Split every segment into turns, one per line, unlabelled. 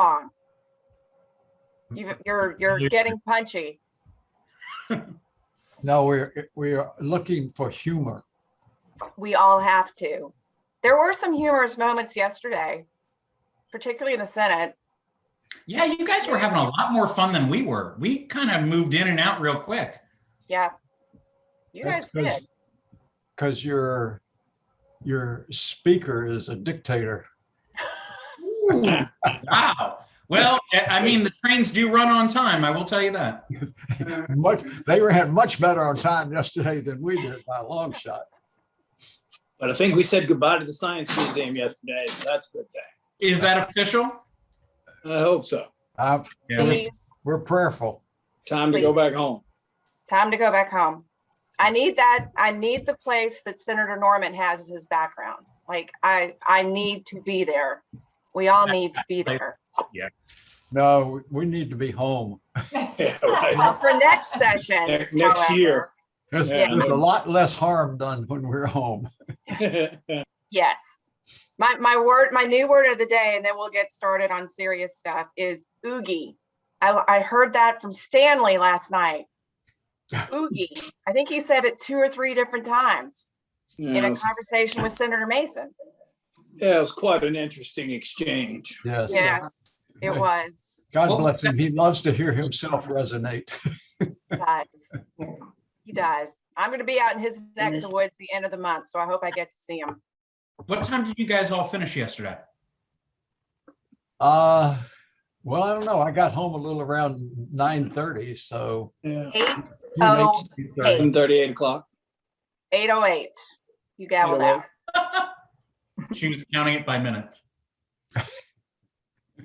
long. You're getting punchy.
No, we are looking for humor.
We all have to. There were some humorous moments yesterday, particularly in the Senate.
Yeah, you guys were having a lot more fun than we were. We kind of moved in and out real quick.
Yeah, you guys did.
Because your speaker is a dictator.
Wow. Well, I mean, the trains do run on time. I will tell you that.
They had much better on time yesterday than we did by a long shot.
But I think we said goodbye to the Science Museum yesterday, so that's a good thing.
Is that official?
I hope so.
Yeah,
we're prayerful.
Time to go back home.
Time to go back home. I need that. I need the place that Senator Norman has as his background. Like I need to be there. We all need to be there.
Yeah.
No, we need to be home.
Yeah, right.
Well, for next session.
Next year.
There's a lot less harm done when we're home.
Yes. My new word of the day, and then we'll get started on serious stuff, is oogie. I heard that from Stanley last night. Oogie. I think he said it 2 or 3 different times in a conversation with Senator Mason.
Yeah, it was quite an interesting exchange.
Yes.
Yes, it was.
God bless him. He loves to hear himself resonate.
He does. He does. I'm going to be out in his neck of the woods the end of the month, so I hope I get to see him.
What time did you guys all finish yesterday?
Well, I don't know. I got home a little around 9:30, so.
Yeah.
8:08.
8 o'clock.
8:08. You gabbled out.
She was counting it by minutes.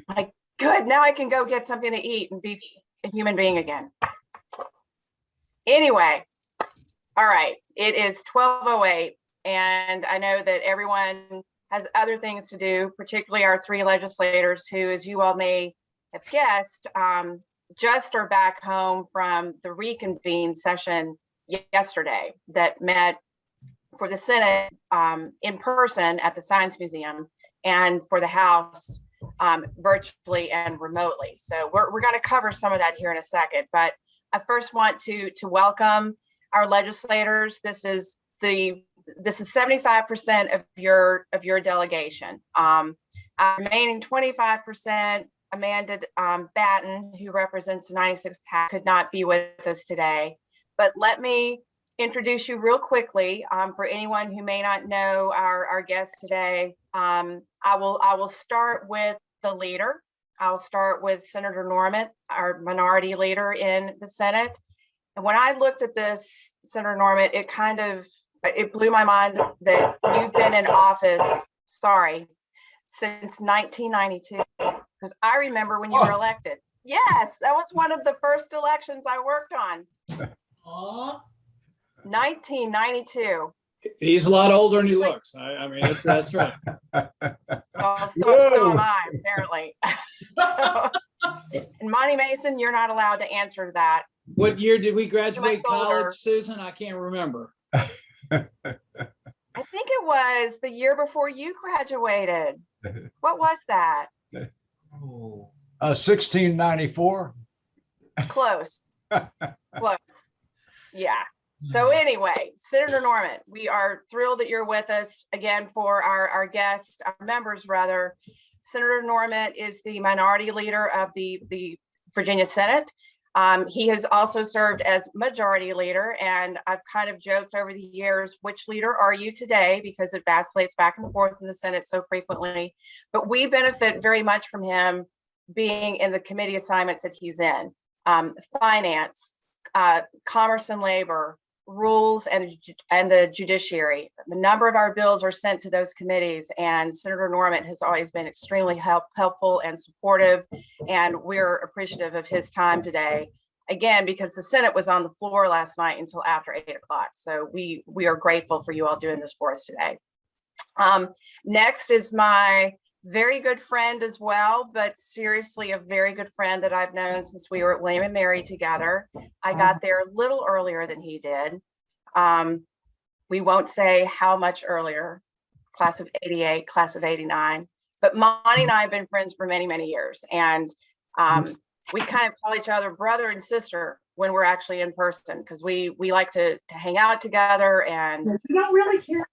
Like, good. Now I can go get something to eat and be a human being again. Anyway, all right. It is 12:08, and I know that everyone has other things to do, particularly our 3 legislators who, as you all may have guessed, just are back home from the reconvene session yesterday that met for the Senate in person at the Science Museum, and for the House virtually and remotely. So we're going to cover some of that here in a second, but I first want to welcome our legislators. This is 75% of your delegation. Our remaining 25%, Amanda Batten, who represents the 96th House, could not be with us today. But let me introduce you real quickly for anyone who may not know our guest today. I will start with the leader. I'll start with Senator Norman, our minority leader in the Senate. And when I looked at this, Senator Norman, it blew my mind that you've been in office, since 1992. Because I remember when you were elected. Yes, that was one of the first elections I worked on. 1992.
He's a lot older than he looks. I mean, that's right.
Well, so am I, apparently. And Monty Mason, you're not allowed to answer that.
What year did we graduate college, Susan? I can't remember.
I think it was the year before you graduated. What was that?
1694.
Close. Close. Yeah. So anyway, Senator Norman, we are thrilled that you're with us again for our guests, our members rather. Senator Norman is the minority leader of the Virginia Senate. He has also served as majority leader, and I've kind of joked over the years, which leader are you today? Because it vacillates back and forth in the Senate so frequently. But we benefit very much from him being in the committee assignments that he's in. Finance, commerce and labor, rules, and the judiciary. The number of our bills are sent to those committees, and Senator Norman has always been extremely helpful and supportive, and we're appreciative of his time today. Again, because the Senate was on the floor last night until after 8 o'clock. So we are grateful for you all doing this for us today. Next is my very good friend as well, but seriously a very good friend that I've known since we were at William and Mary together. I got there a little earlier than he did. We won't say how much earlier, class of 88, class of 89. But Monty and I have been friends for many, many years. And we kind of call each other brother and sister when we're actually in person, because we like to hang out together. And
You don't really care.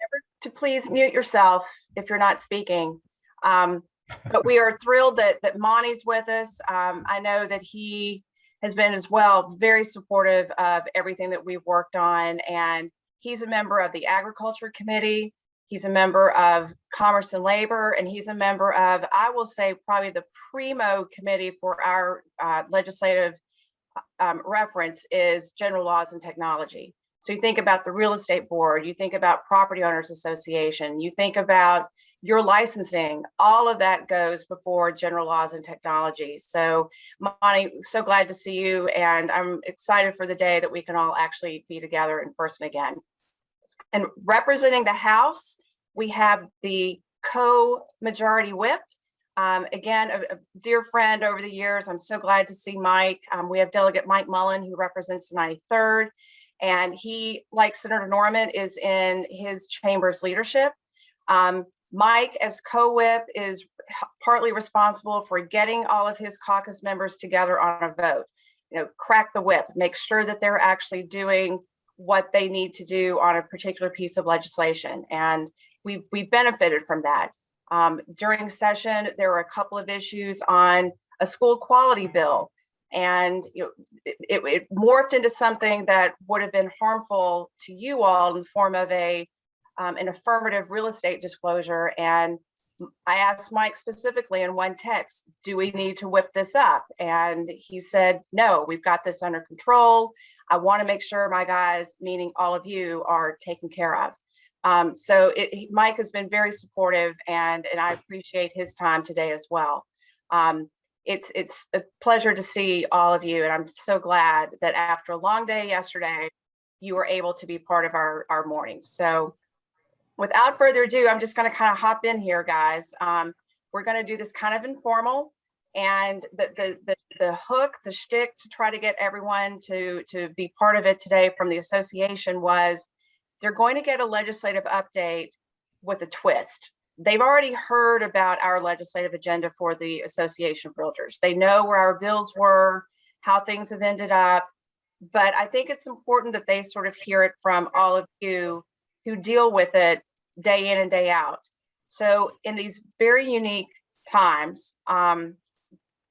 remember to please mute yourself if you're not speaking. But we are thrilled that Monty's with us. I know that he has been as well very supportive of everything that we've worked on. And he's a member of the Agriculture Committee. He's a member of Commerce and Labor, and he's a member of, I will say, probably the primo committee for our legislative reference is General Laws and Technology. So you think about the Real Estate Board, you think about Property Owners Association, you think about your licensing, all of that goes before General Laws and Technology. So Monty, so glad to see you, and I'm excited for the day that we can all actually be together in person again. And representing the House, we have the co-majority whip. Again, a dear friend over the years. I'm so glad to see Mike. We have Delegate Mike Mullen, who represents the 93rd. And he, like Senator Norman, is in his chamber's leadership. Mike, as co-whip, is partly responsible for getting all of his caucus members together on a vote. You know, crack the whip, make sure that they're actually doing what they need to do on a particular piece of legislation. And we benefited from that. During session, there were a couple of issues on a school quality bill. And you know, it morphed into something that would have been harmful to you all in the form of an affirmative real estate disclosure. And I asked Mike specifically in one text, do we need to whip this up? And he said, no, we've got this under control. I want to make sure my guys, meaning all of you, are taken care of. So Mike has been very supportive, and I appreciate his time today as well. It's a pleasure to see all of you, and I'm so glad that after a long day yesterday, you were able to be part of our morning. So without further ado, I'm just going to kind of hop in here, guys. We're going to do this kind of informal, and the hook, the shtick to try to get everyone to be part of it today from the association was they're going to get a legislative update with a twist. They've already heard about our legislative agenda for the Association of Realtors. They know where our bills were, how things have ended up, but I think it's important that they sort of hear it from all of you who deal with it day in and day out. So in these very unique times,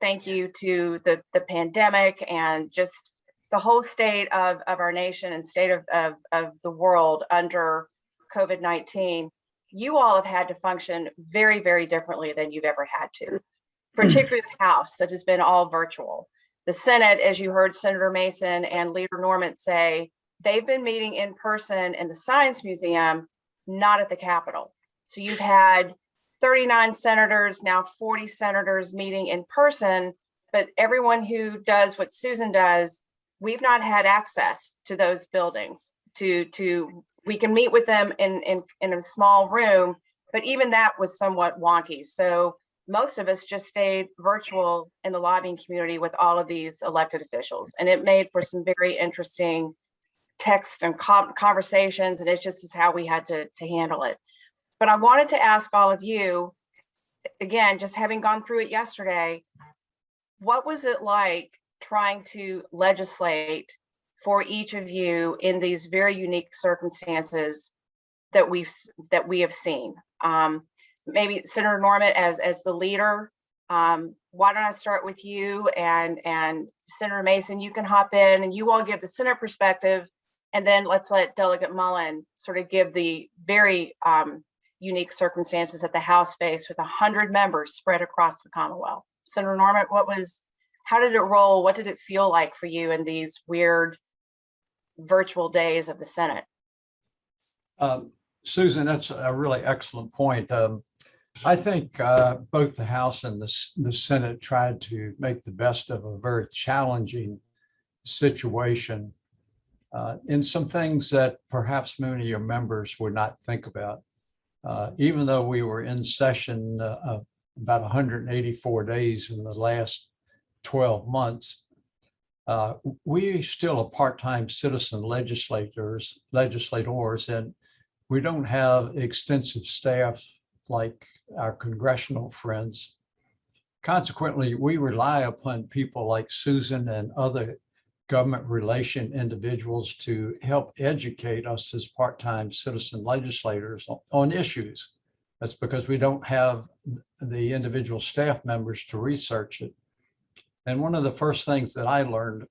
thank you to the pandemic and just the whole state of our nation and state of the world under COVID-19, you all have had to function very, very differently than you've ever had to, particularly the House that has been all virtual. The Senate, as you heard Senator Mason and Leader Norman say, they've been meeting in person in the Science Museum, not at the Capitol. So you've had 39 senators, now 40 senators meeting in person, but everyone who does what Susan does, we've not had access to those buildings. We can meet with them in a small room, but even that was somewhat wonky. So most of us just stayed virtual in the lobbying community with all of these elected officials. And it made for some very interesting text and conversations, and it just is how we had to handle it. But I wanted to ask all of you, again, just having gone through it yesterday, what was it like trying to legislate for each of you in these very unique circumstances that we have seen? Maybe Senator Norman, as the leader, why don't I start with you, and Senator Mason, you can hop in and you all give the Senate perspective, and then let's let Delegate Mullen sort of give the very unique circumstances that the House faced with 100 members spread across the Commonwealth. Senator Norman, how did it roll? What did it feel like for you in these weird virtual days of the Senate?
Susan, that's a really excellent point. I think both the House and the Senate tried to make the best of a very challenging situation in some things that perhaps many of your members would not think about. Even though we were in session about 184 days in the last 12 months, we still are part-time citizen legislators, and we don't have extensive staff like our congressional friends. Consequently, we rely upon people like Susan and other government relation individuals to help educate us as part-time citizen legislators on issues. That's because we don't have the individual staff members to research it. And one of the first things that I learned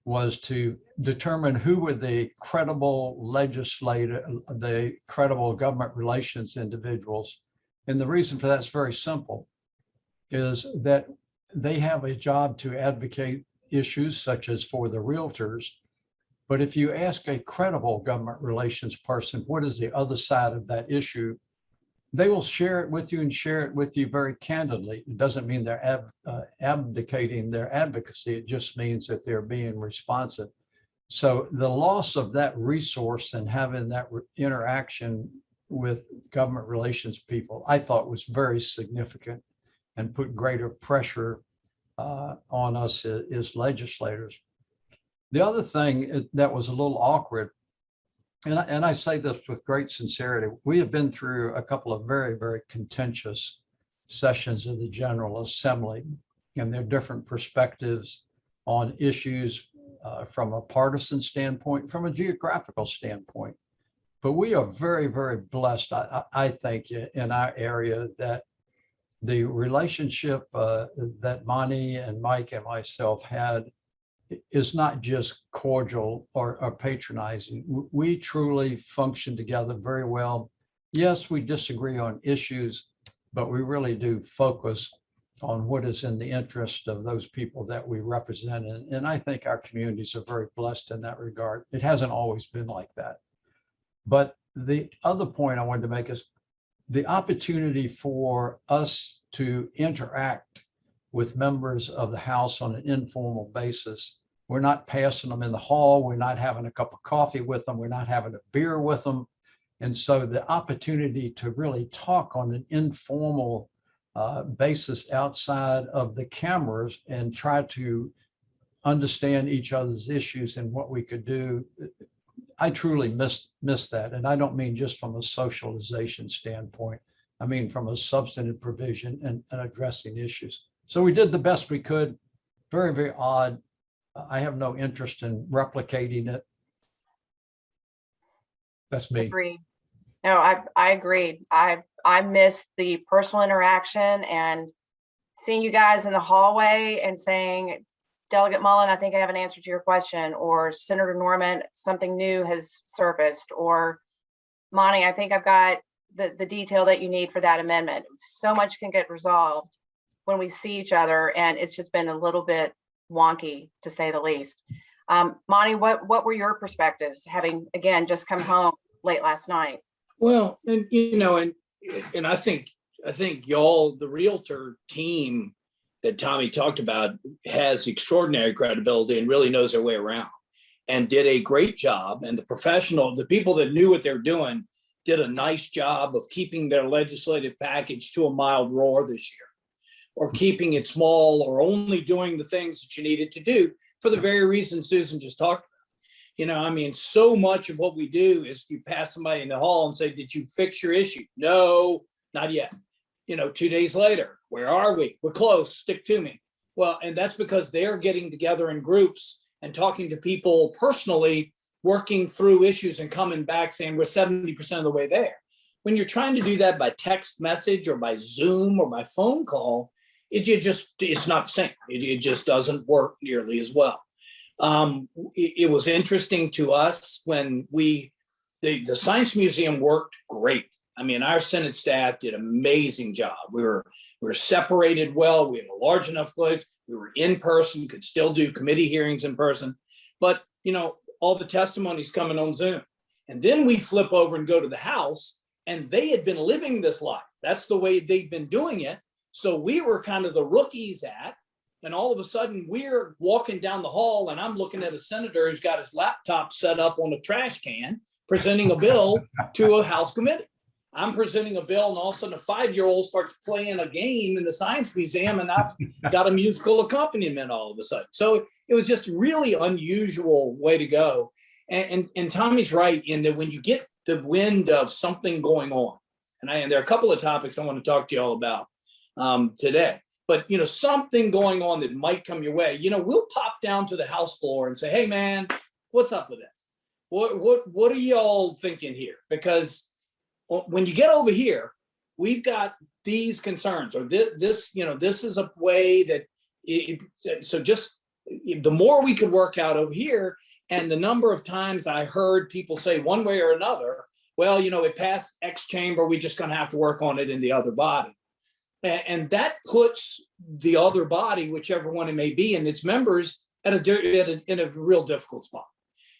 was to determine who were the credible the credible government relations individuals. And the reason for that is very simple, is that they have a job to advocate issues such as for the realtors. But if you ask a credible government relations person, what is the other side of that issue, they will share it with you and share it with you very candidly. It doesn't mean they're abdicating their advocacy. It just means that they're being responsive. So the loss of that resource and having that interaction with government relations people, I thought was very significant and put greater pressure on us as legislators. The other thing that was a little awkward, and I say this with great sincerity, we have been through a couple of very, very contentious sessions of the General Assembly, and there are different perspectives on issues from a partisan standpoint, from a geographical standpoint. But we are very, very blessed, I think, in our area that the relationship that Monty and Mike and myself had is not just cordial or patronizing. We truly function together very well. Yes, we disagree on issues, but we really do focus on what is in the interest of those people that we represent. And I think our communities are very blessed in that regard. It hasn't always been like that. But the other point I wanted to make is the opportunity for us to interact with members of the House on an informal basis. We're not passing them in the hall. We're not having a cup of coffee with them. We're not having a beer with them. And so the opportunity to really talk on an informal basis outside of the cameras and try to understand each other's issues and what we could do, I truly miss that. And I don't mean just from a socialization standpoint. I mean from a substantive provision and addressing issues. So we did the best we could. Very, very odd. I have no interest in replicating it. That's me.
Agreed. No, I agreed. I miss the personal interaction and seeing you guys in the hallway and saying, Delegate Mullen, I think I have an answer to your question, or Senator Norman, something new has surfaced, or Monty, I think I've got the detail that you need for that amendment. So much can get resolved when we see each other, and it's just been a little bit wonky, to say the least. Monty, what were your perspectives, having, again, just come home late last night?
Well, and and I think y'all, the Realtor team that Tommy talked about, has extraordinary credibility and really knows their way around and did a great job. And the people that knew what they're doing did a nice job of keeping their legislative package to a mild roar this year, or keeping it small, or only doing the things that you needed to do for the very reason Susan just talked about. So much of what we do is you pass somebody in the hall and say, did you fix your issue? No, not yet. 2 days later, where are we? We're close, stick to me. Well, and that's because they're getting together in groups and talking to people personally, working through issues and coming back saying we're 70% of the way there. When you're trying to do that by text message or by Zoom or by phone call, it's not the same. It just doesn't work nearly as well. It was interesting to us when the Science Museum worked great. Our Senate staff did an amazing job. We were separated well. We had a large enough place. We were in person, could still do committee hearings in person. But, all the testimonies coming on Zoom. And then we flip over and go to the House, and they had been living this life. That's the way they'd been doing it. So we were kind of the rookies and all of a sudden we're walking down the hall and I'm looking at a senator who's got his laptop set up on a trash can, presenting a bill to a House committee. I'm presenting a bill, and all of a sudden a 5-year-old starts playing a game in the Science Museum, and I've got a musical accompaniment all of a sudden. So it was just really unusual way to go. And Tommy's right in that when you get the wind of something going on, And there are a couple of topics I want to talk to you all about today. But, something going on that might come your way, we'll pop down to the House floor and say, hey, man, what's up with this? What are y'all thinking here? Because when you get over here, we've got these concerns, or this is a way that so just the more we could work out over here. And the number of times I heard people say one way or another, well, it passed X chamber, we're just going to have to work on it in the other body. And that puts the other body, whichever one it may be, and its members in a real difficult spot,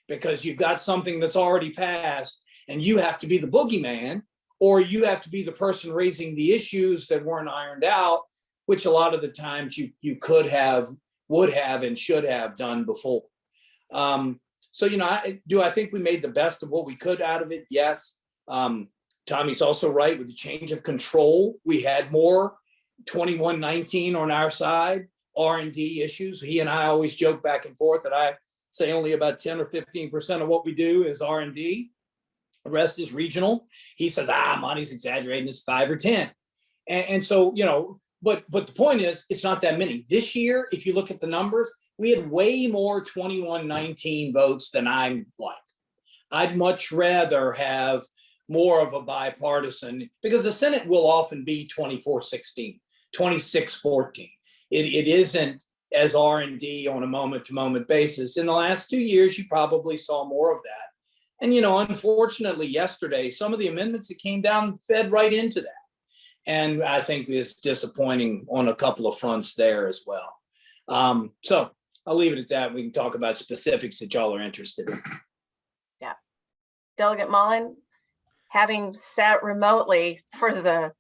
because you've got something that's already passed and you have to be the boogeyman, or you have to be the person raising the issues that weren't ironed out, which a lot of the times you could have, would have, and should have done before. I think we made the best of what we could out of it? Yes. Tommy's also right with the change of control. We had more 2119 on our side, R&D issues. He and I always joke back and forth that I say only about 10 or 15% of what we do is R&D. The rest is regional. He says, Monty's exaggerating, it's 5 or 10. And so, but the point is, it's not that many. This year, if you look at the numbers, we had way more 2119 votes than I'm like. I'd much rather have more of a bipartisan, because the Senate will often be 24-16, 26-14. It isn't as R&D on a moment-to-moment basis. In the last 2 years, you probably saw more of that. And, unfortunately, yesterday, some of the amendments that came down fed right into that. And I think it's disappointing on a couple of fronts there as well. So I'll leave it at that. We can talk about specifics that y'all are interested in.
Yeah. Delegate Mullen, having sat remotely for the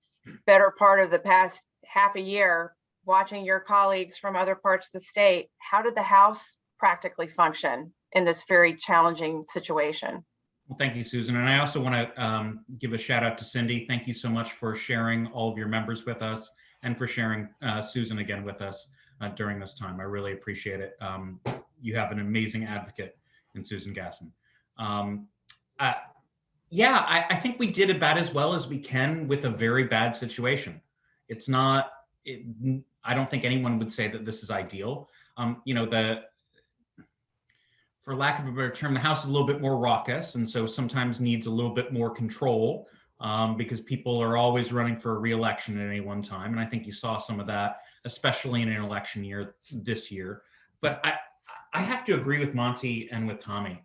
better part of the past half a year, watching your colleagues from other parts of the state, how did the House practically function in this very challenging situation?
Well, thank you, Susan. And I also want to give a shout out to Cindy. Thank you so much for sharing all of your members with us, and for sharing Susan again with us during this time. I really appreciate it. You have an amazing advocate in Susan Gaston. I think we did about as well as we can with a very bad situation. It's not, I don't think anyone would say that this is ideal. For lack of a better term, the House is a little bit more raucous, and so sometimes needs a little bit more control because people are always running for a re-election at any one time. And I think you saw some of that, especially in an election year this year. But I have to agree with Monty and with Tommy.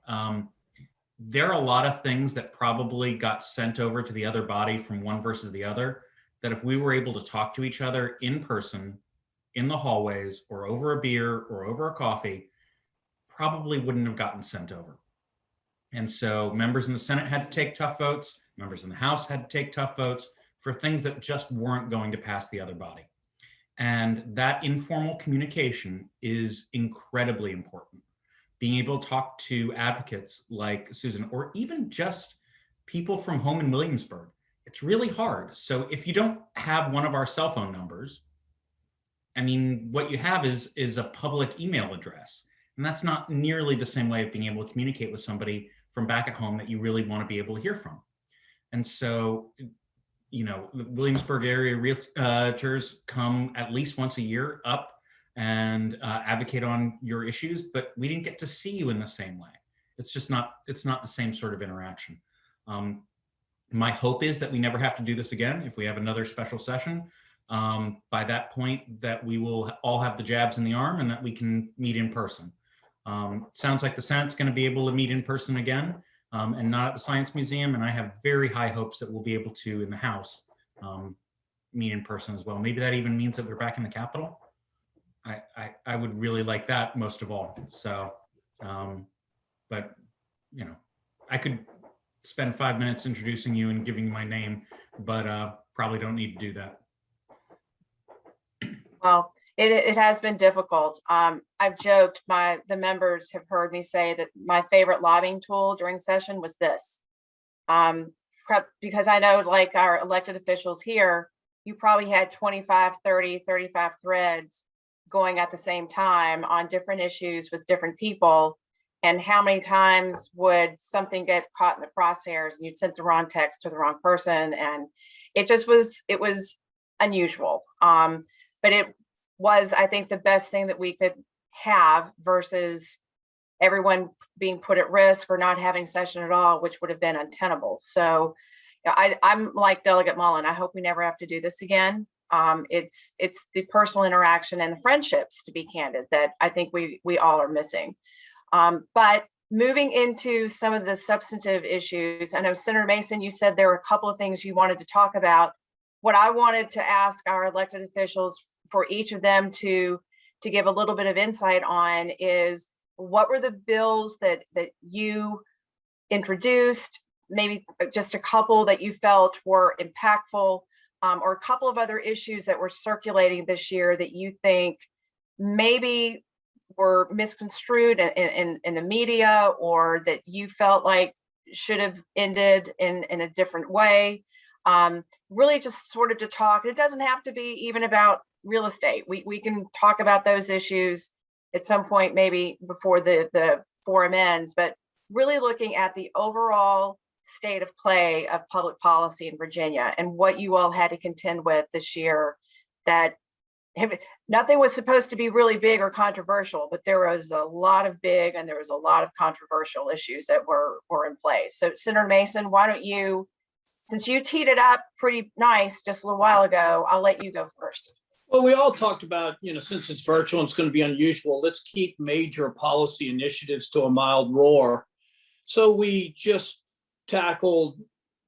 There are a lot of things that probably got sent over to the other body from one versus the other, that if we were able to talk to each other in person, in the hallways, or over a beer or over a coffee, probably wouldn't have gotten sent over. And so members in the Senate had to take tough votes, members in the House had to take tough votes for things that just weren't going to pass the other body. And that informal communication is incredibly important. Being able to talk to advocates like Susan, or even just people from home in Williamsburg, it's really hard. So if you don't have one of our cell phone numbers, I mean, what you have is a public email address. And that's not nearly the same way of being able to communicate with somebody from back at home that you really want to be able to hear from. And so, the Williamsburg area realtors come at least once a year up and advocate on your issues, but we didn't get to see you in the same way. It's not the same sort of interaction. My hope is that we never have to do this again. If we have another special session, by that point that we will all have the jabs in the arm and that we can meet in person. Sounds like the Senate's going to be able to meet in person again, and not at the Science Museum. And I have very high hopes that we'll be able to, in the House, meet in person as well. Maybe that even means that we're back in the Capitol. I would really like that most of all. So, but I could spend 5 minutes introducing you and giving you my name, but probably don't need to do that.
Well, it has been difficult. I've joked, the members have heard me say that my favorite lobbying tool during session was this. Because I know, like our elected officials here, you probably had 25, 30, 35 threads going at the same time on different issues with different people. And how many times would something get caught in the crosshairs and you'd sent the wrong text to the wrong person? And it was unusual. But it was, I think, the best thing that we could have versus everyone being put at risk or not having session at all, which would have been untenable. So I'm like Delegate Mullen. I hope we never have to do this again. It's the personal interaction and the friendships, to be candid, that I think we all are missing. But moving into some of the substantive issues, I know Senator Mason, you said there were a couple of things you wanted to talk about. What I wanted to ask our elected officials for each of them to give a little bit of insight on is, what were the bills that you introduced, maybe just a couple that you felt were impactful, or a couple of other issues that were circulating this year that you think maybe were misconstrued in the media, or that you felt like should have ended in a different way. Really just sort of to talk. It doesn't have to be even about real estate. We can talk about those issues at some point, maybe before the forum ends, but really looking at the overall state of play of public policy in Virginia and what you all had to contend with this year. That nothing was supposed to be really big or controversial, but there was a lot of big and there was a lot of controversial issues that were in place. So Senator Mason, why don't you, since you teed it up pretty nice just a little while ago, I'll let you go first.
Well, we all talked about, since it's virtual and it's going to be unusual, let's keep major policy initiatives to a mild roar. So we just tackled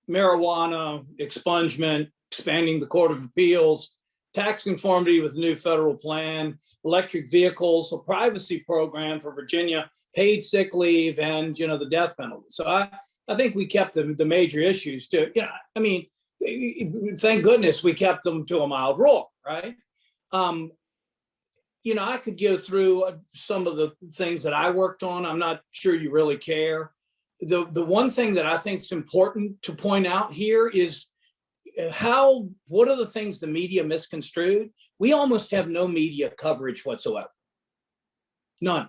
marijuana expungement, expanding the Court of Appeals, tax conformity with the new federal plan, electric vehicles, a privacy program for Virginia, paid sick leave, and the death penalty. So I think we kept the major issues to, thank goodness we kept them to a mild roar, right? I could go through some of the things that I worked on. I'm not sure you really care. The one thing that I think is important to point out here is what are the things the media misconstrued? We almost have no media coverage whatsoever. None.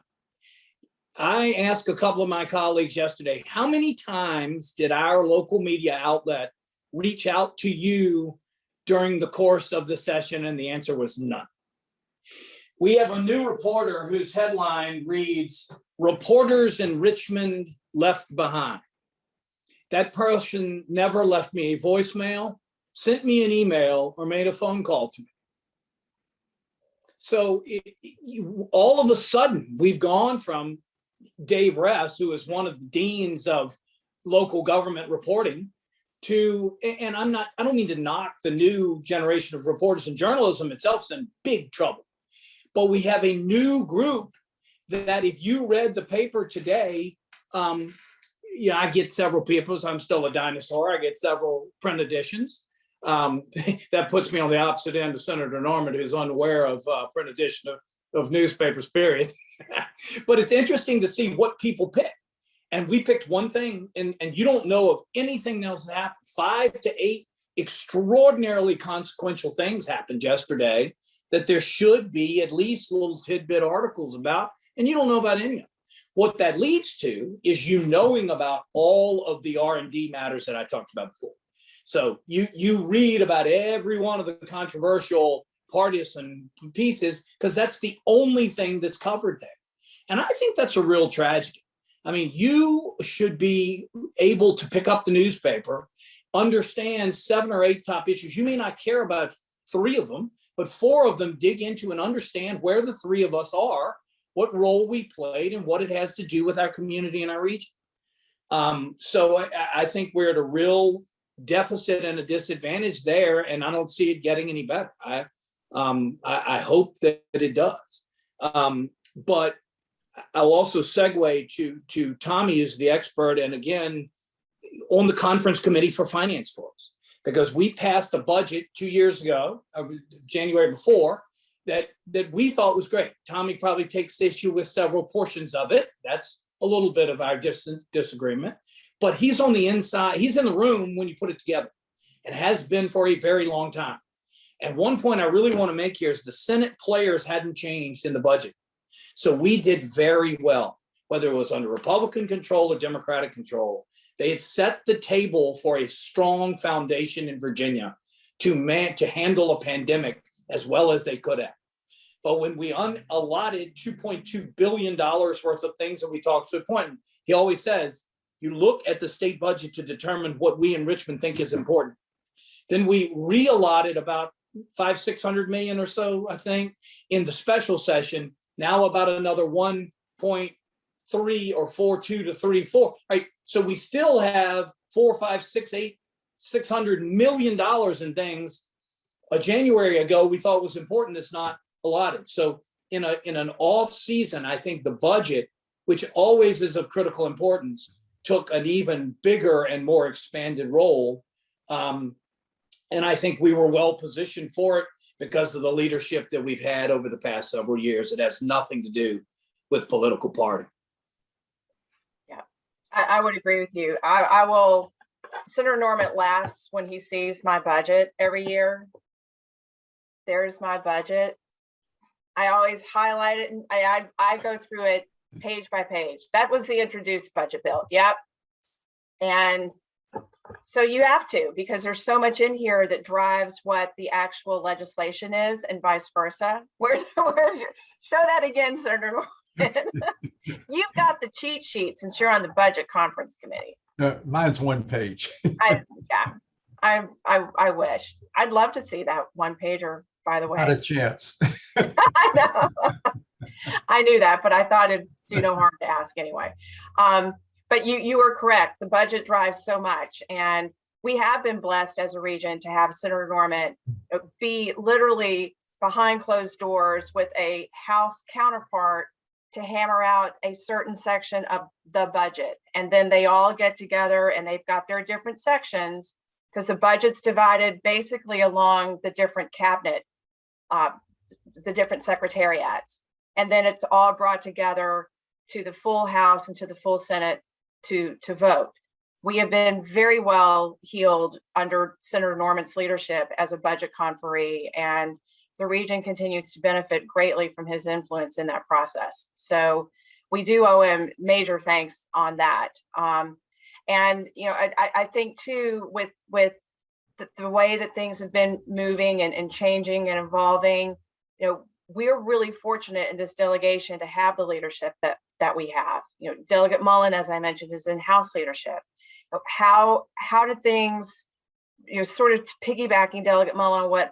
I asked a couple of my colleagues yesterday, how many times did our local media outlet reach out to you during the course of the session? And the answer was none. We have a new reporter whose headline reads, "Reporters in Richmond Left Behind." That person never left me a voicemail, sent me an email, or made a phone call to me. So all of a sudden, we've gone from Dave Ress, who is one of the deans of local government reporting, and I don't mean to knock the new generation of reporters, and journalism itself is in big trouble. But we have a new group that if you read the paper today, I get several papers. I'm still a dinosaur. I get several print editions. That puts me on the opposite end of Senator Norman, who's unaware of print edition of newspapers, period. But it's interesting to see what people pick. And we picked one thing, and you don't know of anything else that happened. 5 to 8 extraordinarily consequential things happened yesterday that there should be at least little tidbit articles about, and you don't know about any of them. What that leads to is you knowing about all of the R&D matters that I talked about before. So you read about every one of the controversial partisan pieces because that's the only thing that's covered there. And I think that's a real tragedy. I mean, you should be able to pick up the newspaper, understand 7 or 8 top issues. You may not care about 3 of them, but 4 of them dig into and understand where the 3 of us are, what role we played, and what it has to do with our community and our region. So I think we're at a real deficit and a disadvantage there, and I don't see it getting any better. I hope that it does. But I'll also segue to Tommy, who's the expert, and again, on the conference committee for finance for us, because we passed a budget 2 years ago, January before, that we thought was great. Tommy probably takes issue with several portions of it. That's a little bit of our disagreement, but he's on the inside. He's in the room when you put it together, and has been for a very long time. And one point I really want to make here is the Senate players hadn't changed in the budget. So we did very well. whether it was under Republican control or Democratic control. They had set the table for a strong foundation in Virginia to handle a pandemic as well as they could have. But when we allotted $2.2 billion worth of things that we talked to Quentin, he always says, you look at the state budget to determine what we in Richmond think is important. Then we re-allotted about 600 million or so, I think, in the special session. Now about another 1.3 or 42 to 34, right? So we still have 4, 5, 6, 8, $600 million in things. A January ago, we thought was important. That's not allotted. So in an off season, I think the budget, which always is of critical importance, took an even bigger and more expanded role. And I think we were well positioned for it because of the leadership that we've had over the past several years. It has nothing to do with political party.
Yeah, I would agree with you. I will, Senator Norman laughs when he sees my budget every year. There's my budget. I always highlight it and I go through it page by page. That was the introduced budget bill. Yep. And so you have to, because there's so much in here that drives what the actual legislation is and vice versa. Where's your, show that again, Senator Norman. You've got the cheat sheet since you're on the budget conference committee.
Mine's one page.
I wish. I'd love to see that one pager, by the way.
Not a chance.
I know. I knew that, but I thought it'd do no harm to ask anyway. But you were correct. The budget drives so much. And we have been blessed as a region to have Senator Norman be literally behind closed doors with a House counterpart to hammer out a certain section of the budget. And then they all get together and they've got their different sections because the budget's divided basically along the different cabinet, the different secretariats. And then it's all brought together to the full House and to the full Senate to vote. We have been very well heeled under Senator Norman's leadership as a budget conferee, and the region continues to benefit greatly from his influence in that process. So we do owe him major thanks on that. And you know, I think too, with the way that things have been moving and changing and evolving, you know, we're really fortunate in this delegation to have the leadership that we have. You know, Delegate Mullen, as I mentioned, is in House leadership. How did things, you know, sort of piggybacking Delegate Mullen on what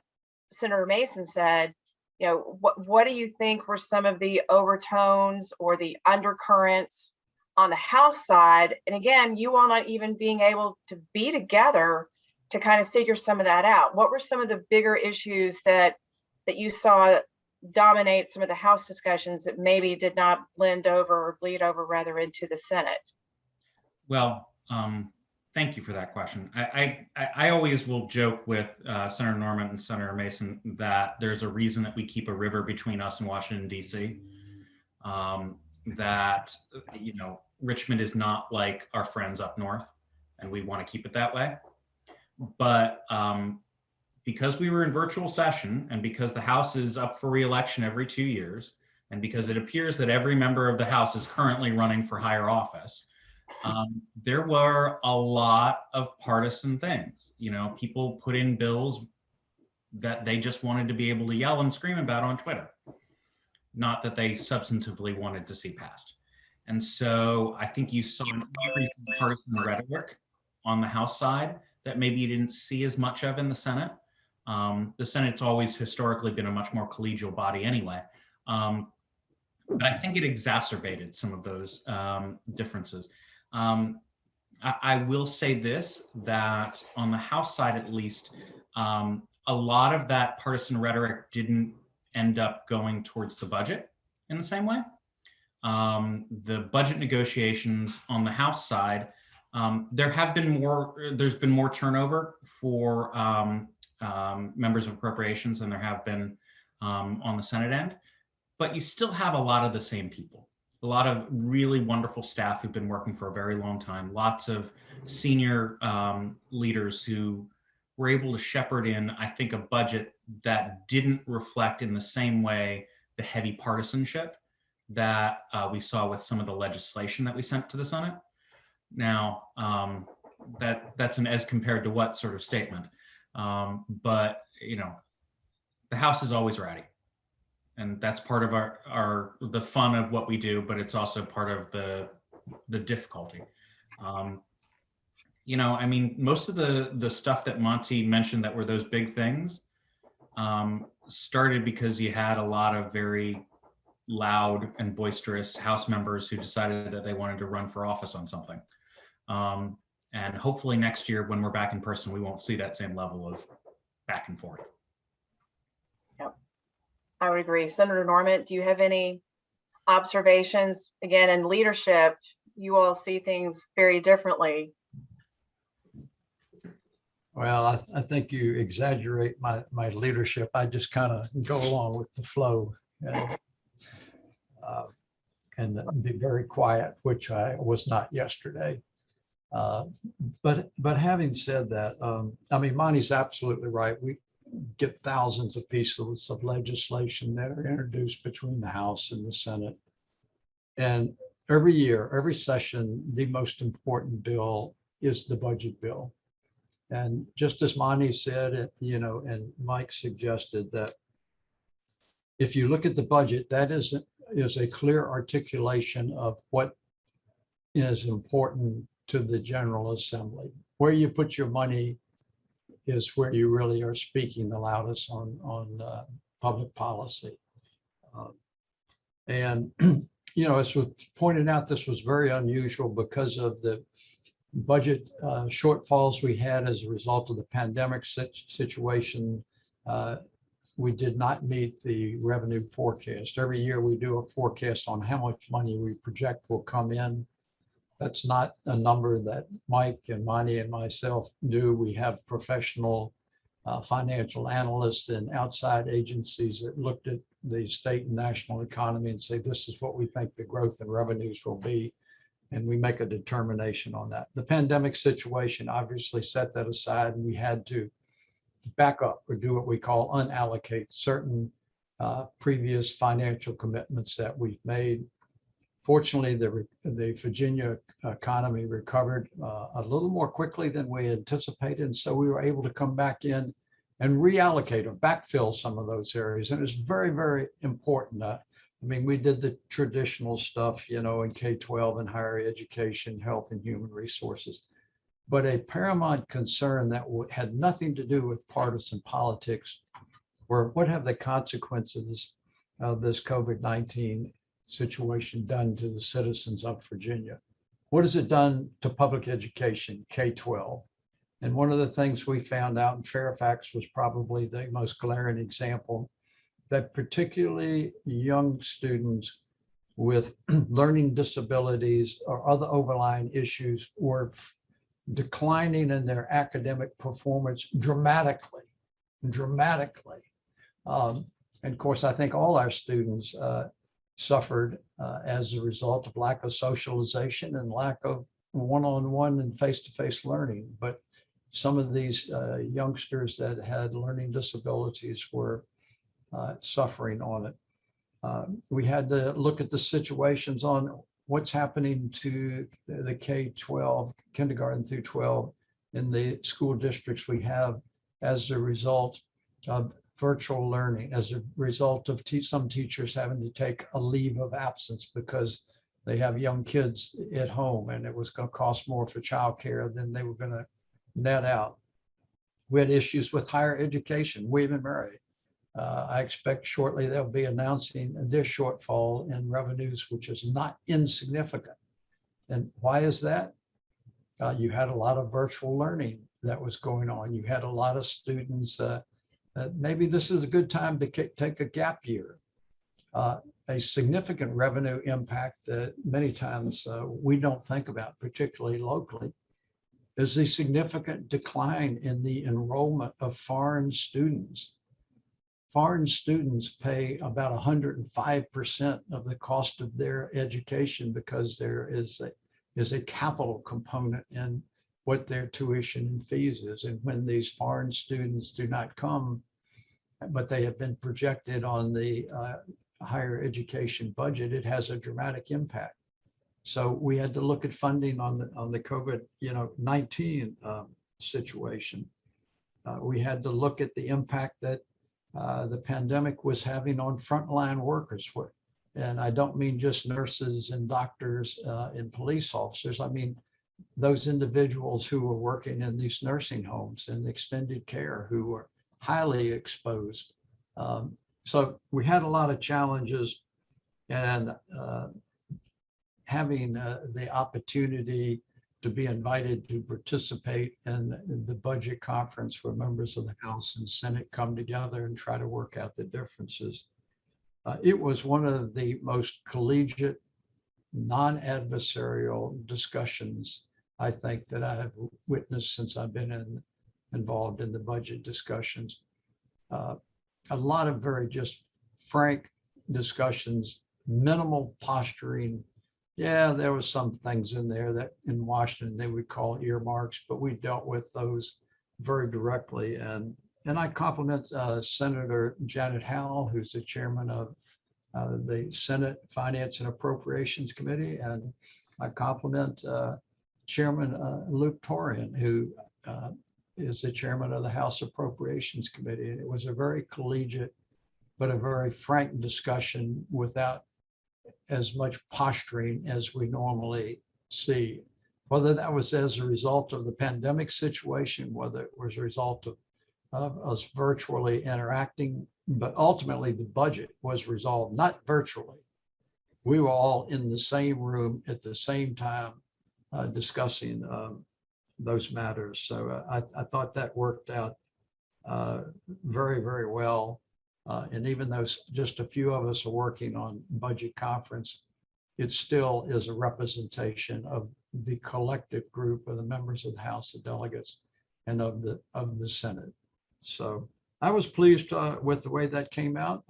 Senator Mason said, you know, what do you think were some of the overtones or the undercurrents on the House side? And again, you all not even being able to be together to kind of figure some of that out. What were some of the bigger issues that you saw dominate some of the House discussions that maybe did not blend over or bleed over rather into the Senate?
Well, thank you for that question. I always will joke with Senator Norman and Senator Mason that there's a reason that we keep a river between us and Washington, D.C. That, you know, Richmond is not like our friends up north, and we want to keep it that way. But because we were in virtual session and because the House is up for re-election every 2 years, and because it appears that every member of the House is currently running for higher office, there were a lot of partisan things. You know, people put in bills that they just wanted to be able to yell and scream about on Twitter, not that they substantively wanted to see passed. And so I think you saw an increase in partisan rhetoric on the House side that maybe you didn't see as much of in the Senate. The Senate's always historically been a much more collegial body anyway. But I think it exacerbated some of those differences. I will say this, that on the House side, at least, a lot of that partisan rhetoric didn't end up going towards the budget in the same way. The budget negotiations on the House side, there's been more turnover for members of appropriations than there have been on the Senate end, but you still have a lot of the same people. A lot of really wonderful staff who've been working for a very long time, lots of senior leaders who were able to shepherd in, I think, a budget that didn't reflect in the same way the heavy partisanship that we saw with some of the legislation that we sent to the Senate. Now, that's an as compared to what sort of statement. But, you know, the House is always ready. And that's part of the fun of what we do, but it's also part of the difficulty. You know, I mean, most of the stuff that Monty mentioned that were those big things started because you had a lot of very loud and boisterous House members who decided that they wanted to run for office on something. And hopefully next year, when we're back in person, we won't see that same level of back and forth.
Yep, I would agree. Senator Norman, do you have any observations? Again, in leadership, you all see things very differently.
Well, I think you exaggerate my leadership. I just kind of go along with the flow and be very quiet, which I was not yesterday. But having said that, I mean, Monty's absolutely right. We get thousands of pieces of legislation that are introduced between the House and the Senate. And every year, every session, the most important bill is the budget bill. And just as Monty said, you know, and Mike suggested that if you look at the budget, that is a clear articulation of what is important to the General Assembly. Where you put your money is where you really are speaking the loudest on public policy. And, you know, as was pointed out, this was very unusual because of the budget shortfalls we had as a result of the pandemic situation. We did not meet the revenue forecast. Every year we do a forecast on how much money we project will come in. That's not a number that Mike and Monty and myself do. We have professional financial analysts and outside agencies that looked at the state and national economy and say, this is what we think the growth in revenues will be. And we make a determination on that. The pandemic situation obviously set that aside, and we had to back up or do what we call unallocate certain previous financial commitments that we've made. Fortunately, the Virginia economy recovered a little more quickly than we anticipated. And so we were able to come back in and reallocate or backfill some of those areas. And it's very, very important. I mean, we did the traditional stuff, you know, in K-12 and higher education, health and human resources. But a paramount concern that had nothing to do with partisan politics were what have the consequences of this COVID-19 situation done to the citizens of Virginia? What has it done to public education, K-12? And one of the things we found out in Fairfax was probably the most glaring example, that particularly young students with learning disabilities or other overlying issues were declining in their academic performance dramatically. And of course, I think all our students suffered as a result of lack of socialization and lack of one-on-one and face-to-face learning. But some of these youngsters that had learning disabilities were suffering on it. We had to look at the situations on what's happening to the K-12, kindergarten through 12, in the school districts we have as a result of virtual learning, as a result of some teachers having to take a leave of absence because they have young kids at home and it was going to cost more for childcare than they were going to net out. We had issues with higher education, William and Mary. I expect shortly they'll be announcing their shortfall in revenues, which is not insignificant. And why is that? You had a lot of virtual learning that was going on. You had a lot of students, maybe this is a good time to take a gap year. A significant revenue impact that many times we don't think about, particularly locally, is the significant decline in the enrollment of foreign students. Foreign students pay about 105% of the cost of their education because there is a capital component in what their tuition and fees is. And when these foreign students do not come, but they have been projected on the higher education budget, it has a dramatic impact. So we had to look at funding on the COVID, 19 situation. We had to look at the impact that the pandemic was having on frontline workers. And I don't mean just nurses and doctors and police officers. I mean those individuals who were working in these nursing homes and extended care who were highly exposed. So we had a lot of challenges, and having the opportunity to be invited to participate in the budget conference where members of the House and Senate come together and try to work out the differences. It was one of the most collegiate, non-adversarial discussions, I think, that I have witnessed since I've been involved in the budget discussions. A lot of very just frank discussions, minimal posturing. Yeah, there was some things in there that in Washington they would call earmarks, but we dealt with those very directly. And I compliment Senator Janet Howell, who's the chairman of the Senate Finance and Appropriations Committee. And I compliment Chairman Luke Torian, who is the chairman of the House Appropriations Committee. And it was a very collegiate, but a very frank discussion without as much posturing as we normally see. Whether that was as a result of the pandemic situation, whether it was a result of us virtually interacting, but ultimately the budget was resolved, not virtually. We were all in the same room at the same time discussing those matters. So I thought that worked out very, very well. And even though just a few of us are working on budget conference, it still is a representation of the collective group of the members of the House of Delegates and of the Senate. So I was pleased with the way that came out.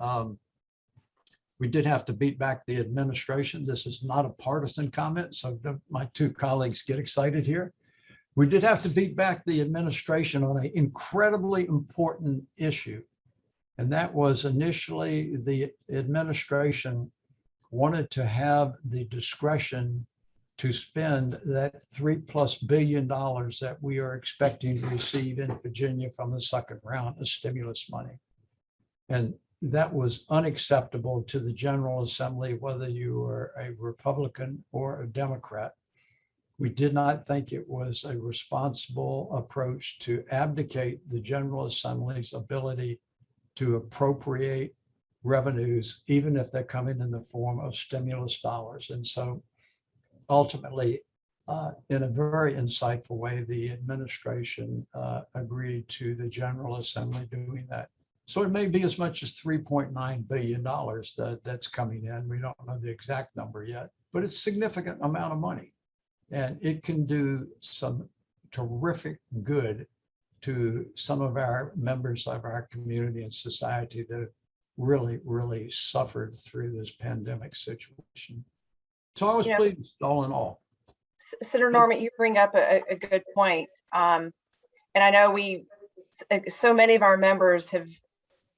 We did have to beat back the administration. This is not a partisan comment, so my two colleagues get excited here. We did have to beat back the administration on an incredibly important issue. And that was initially the administration wanted to have the discretion to spend that $3+ billion that we are expecting to receive in Virginia from the second round of stimulus money. And that was unacceptable to the General Assembly, whether you were a Republican or a Democrat. We did not think it was a responsible approach to abdicate the General Assembly's ability to appropriate revenues, even if they're coming in the form of stimulus dollars. And so ultimately, in a very insightful way, the administration agreed to the General Assembly doing that. So it may be as much as $3.9 billion that's coming in. We don't know the exact number yet, but it's a significant amount of money. And it can do some terrific good to some of our members of our community and society that really, really suffered through this pandemic situation. So I was pleased all in all.
Senator Norman, you bring up a good point. And I know so many of our members have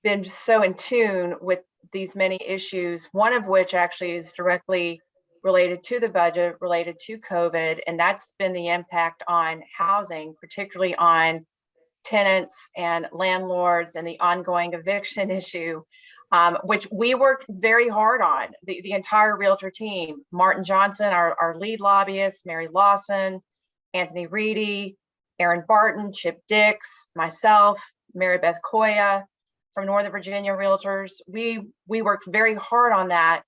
been so in tune with these many issues, one of which actually is directly related to the budget, related to COVID, and that's been the impact on housing, particularly on tenants and landlords and the ongoing eviction issue, which we worked very hard on, the entire Realtor team. Martin Johnson, our lead lobbyist, Mary Lawson, Anthony Reedy, Aaron Barton, Chip Dix, myself, Mary Beth Koya from Northern Virginia Realtors. We worked very hard on that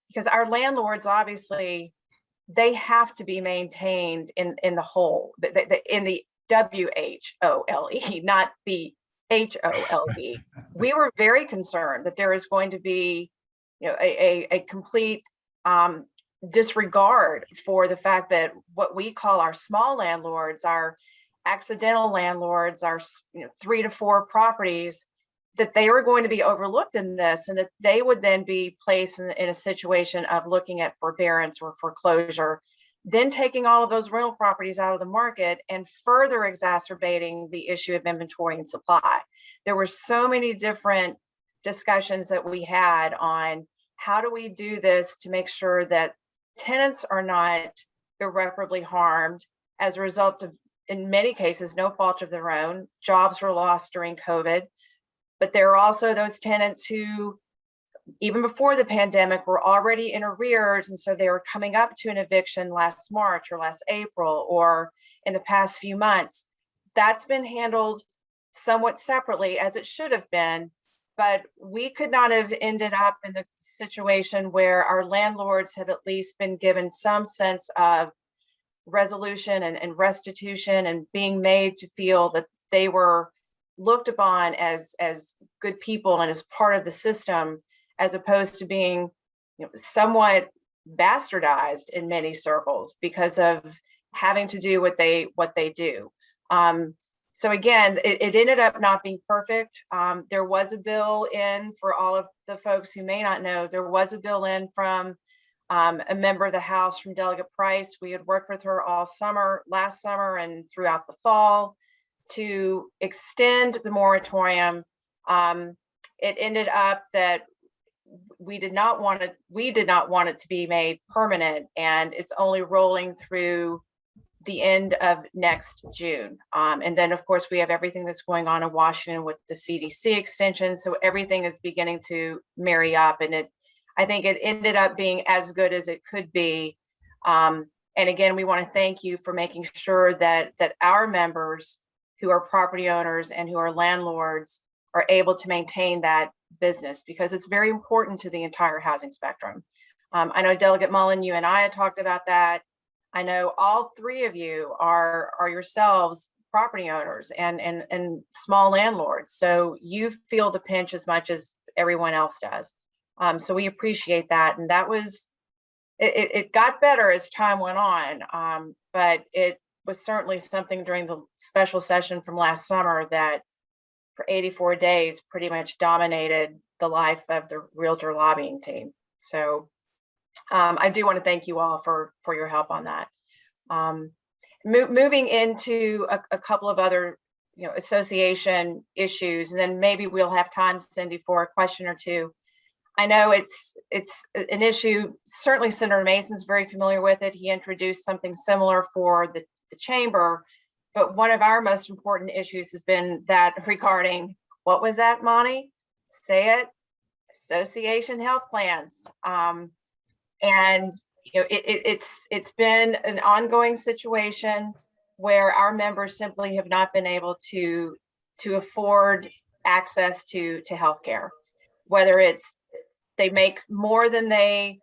because our landlords, obviously, they have to be maintained in the whole, in the WHOLE, not the HOLE. We were very concerned that there is going to be, a complete disregard for the fact that what we call our small landlords, our accidental landlords, our 3 to 4 properties, that they were going to be overlooked in this, and that they would then be placed in a situation of looking at forbearance or foreclosure, then taking all of those rental properties out of the market and further exacerbating the issue of inventory and supply. There were so many different discussions that we had on how do we do this to make sure that tenants are not irreparably harmed as a result of, in many cases, no fault of their own. Jobs were lost during COVID, but there are also those tenants who, even before the pandemic, were already in arrears. And so they were coming up to an eviction last March or last April or in the past few months. That's been handled somewhat separately, as it should have been. But we could not have ended up in the situation where our landlords have at least been given some sense of resolution and restitution, and being made to feel that they were looked upon as good people and as part of the system, as opposed to being, somewhat bastardized in many circles because of having to do what they do. So again, it ended up not being perfect. There was a bill in, for all of the folks who may not know, there was a bill in from a member of the House, from Delegate Price. We had worked with her all summer, last summer and throughout the fall, to extend the moratorium. It ended up that we did not want it to be made permanent, and it's only rolling through the end of next June. And then of course we have everything that's going on in Washington with the CDC extension. So everything is beginning to marry up, and I think it ended up being as good as it could be. And again, we want to thank you for making sure that our members who are property owners and who are landlords are able to maintain that business, because it's very important to the entire housing spectrum. I know Delegate Mullen, you and I had talked about that. I know all three of you are yourselves property owners and small landlords. So you feel the pinch as much as everyone else does. So we appreciate that. And that was, it got better as time went on, but it was certainly something during the special session from last summer that for 84 days pretty much dominated the life of the realtor lobbying team. So I do want to thank you all for your help on that. Moving into a couple of other, association issues, and then maybe we'll have time, Cindy, for a question or two. I know it's an issue, certainly Senator Mason's very familiar with it. He introduced something similar for the chamber, but one of our most important issues has been that regarding, what was that, Monty? Say it, association health plans. And it's been an ongoing situation where our members simply have not been able to afford access to healthcare, whether it's they make more than they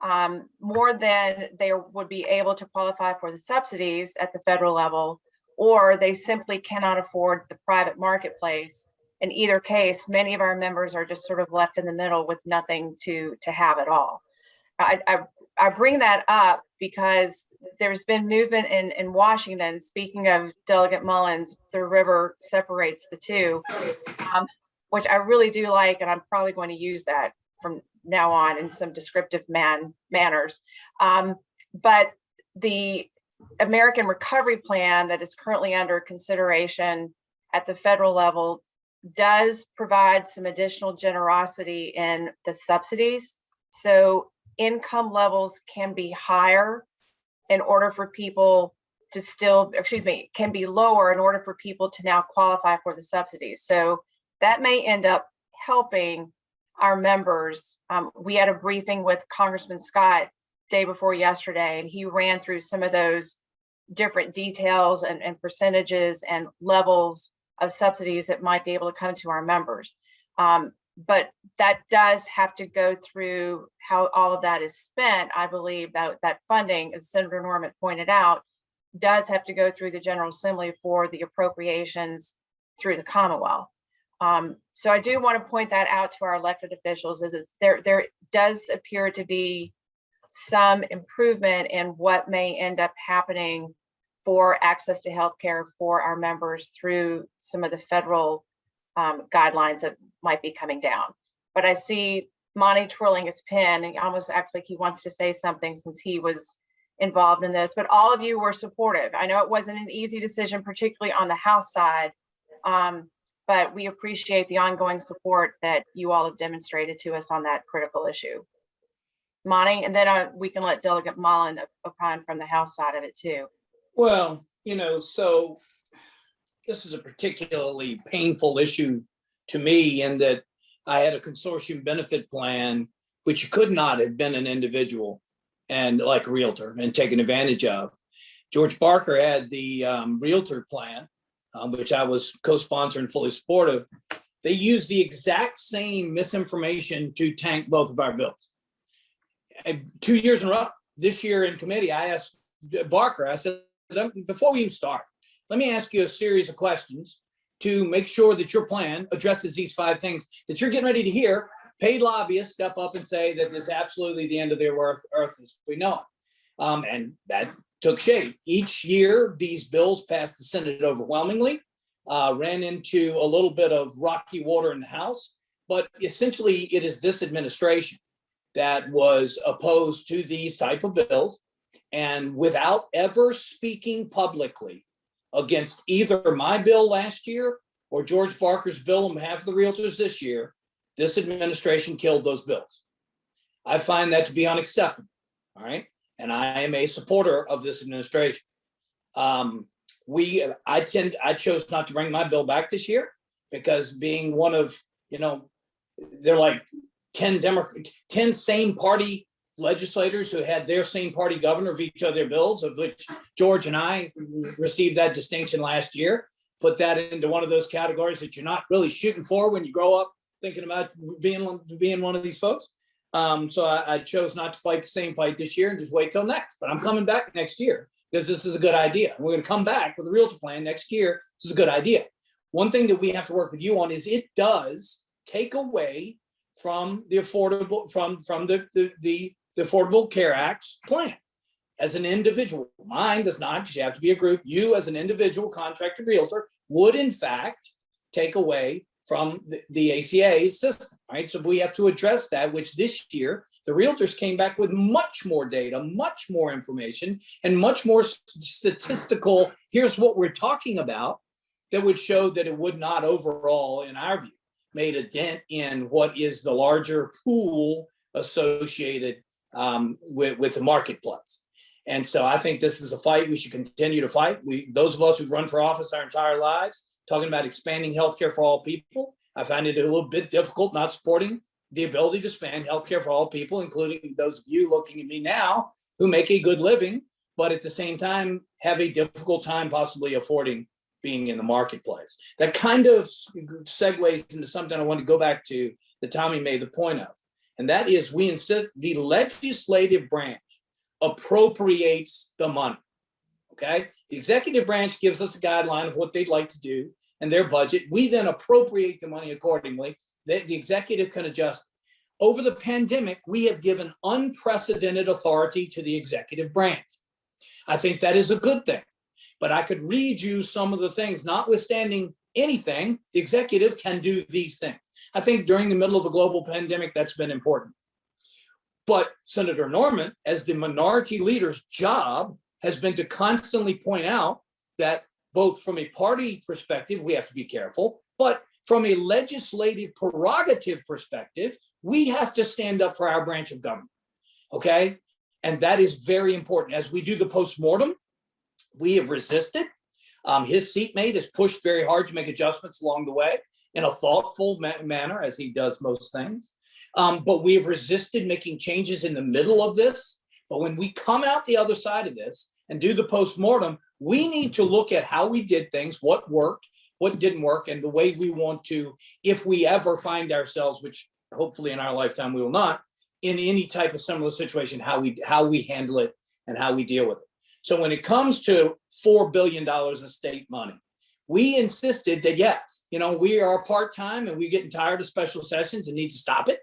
would be able to qualify for the subsidies at the federal level, or they simply cannot afford the private marketplace. In either case, many of our members are just sort of left in the middle with nothing to have at all. I bring that up because there's been movement in Washington. Speaking of Delegate Mullins, the river separates the two, which I really do like, and I'm probably going to use that from now on in some descriptive manners. But the American Recovery Plan that is currently under consideration at the federal level does provide some additional generosity in the subsidies. So income levels can be higher in order for people to can be lower in order for people to now qualify for the subsidies. So that may end up helping our members. We had a briefing with Congressman Scott day before yesterday, and he ran through some of those different details and percentages and levels of subsidies that might be able to come to our members. But that does have to go through how all of that is spent. I believe that funding, as Senator Norman pointed out, does have to go through the General Assembly for the appropriations through the Commonwealth. So I do want to point that out to our elected officials, is there does appear to be some improvement in what may end up happening for access to healthcare for our members through some of the federal guidelines that might be coming down. But I see Monty twirling his pen, and he almost acts like he wants to say something since he was involved in this, but all of you were supportive. I know it wasn't an easy decision, particularly on the House side, but we appreciate the ongoing support that you all have demonstrated to us on that critical issue. Monty, and then we can let Delegate Mullen opine from the House side of it too.
Well, so this is a particularly painful issue to me in that I had a consortium benefit plan, which could not have been an individual and like a realtor and taken advantage of. George Barker had the realtor plan, which I was co-sponsor and fully supportive. They used the exact same misinformation to tank both of our bills. And 2 years in a row, this year in committee, I asked Barker, I said, before we even start, let me ask you a series of questions to make sure that your plan addresses these 5 things that you're getting ready to hear paid lobbyists step up and say that this is absolutely the end of the earth as we know it. And that took shape. Each year, these bills passed the Senate overwhelmingly, ran into a little bit of rocky water in the House, but essentially it is this administration that was opposed to these type of bills, and without ever speaking publicly against either my bill last year or George Barker's bill on behalf of the realtors this year, this administration killed those bills. I find that to be unacceptable, all right? And I am a supporter of this administration. I chose not to bring my bill back this year because being one of, they're like 10 same party legislators who had their same party governor veto their bills, of which George and I received that distinction last year. Put that into one of those categories that you're not really shooting for when you grow up thinking about being one of these folks. So I chose not to fight the same fight this year and just wait till next. But I'm coming back next year because this is a good idea. We're going to come back with a realtor plan next year. This is a good idea. One thing that we have to work with you on is it does take away from the affordable the Affordable Care Act's plan. As an individual, mine does not, because you have to be a group. You as an individual contractor realtor would in fact take away from the ACA system, right? So we have to address that, which this year, the realtors came back with much more data, much more information, and much more statistical, here's what we're talking about, that would show that it would not overall, in our view, made a dent in what is the larger pool associated with the marketplace. And so I think this is a fight we should continue to fight. Those of us who've run for office our entire lives, talking about expanding healthcare for all people, I find it a little bit difficult not supporting the ability to expand healthcare for all people, including those of you looking at me now who make a good living, but at the same time have a difficult time possibly affording being in the marketplace. That kind of segues into something I want to go back to that Tommy made the point of, and that is we insist the legislative branch appropriates the money. Okay, the executive branch gives us a guideline of what they'd like to do and their budget. We then appropriate the money accordingly. The executive can adjust. Over the pandemic, we have given unprecedented authority to the executive branch. I think that is a good thing, but I could read you some of the things, notwithstanding anything, the executive can do these things. I think during the middle of a global pandemic, that's been important. But Senator Norman, as the minority leader's job has been to constantly point out that both from a party perspective, we have to be careful, but from a legislative prerogative perspective, we have to stand up for our branch of government, okay? And that is very important. As we do the postmortem, we have resisted. His seatmate has pushed very hard to make adjustments along the way in a thoughtful manner, as he does most things. But we have resisted making changes in the middle of this. But when we come out the other side of this and do the postmortem, we need to look at how we did things, what worked, what didn't work, and the way we want to, if we ever find ourselves, which hopefully in our lifetime we will not, in any type of similar situation, how we handle it and how we deal with it. So when it comes to $4 billion in state money, we insisted that, yes, we are part-time and we're getting tired of special sessions and need to stop it.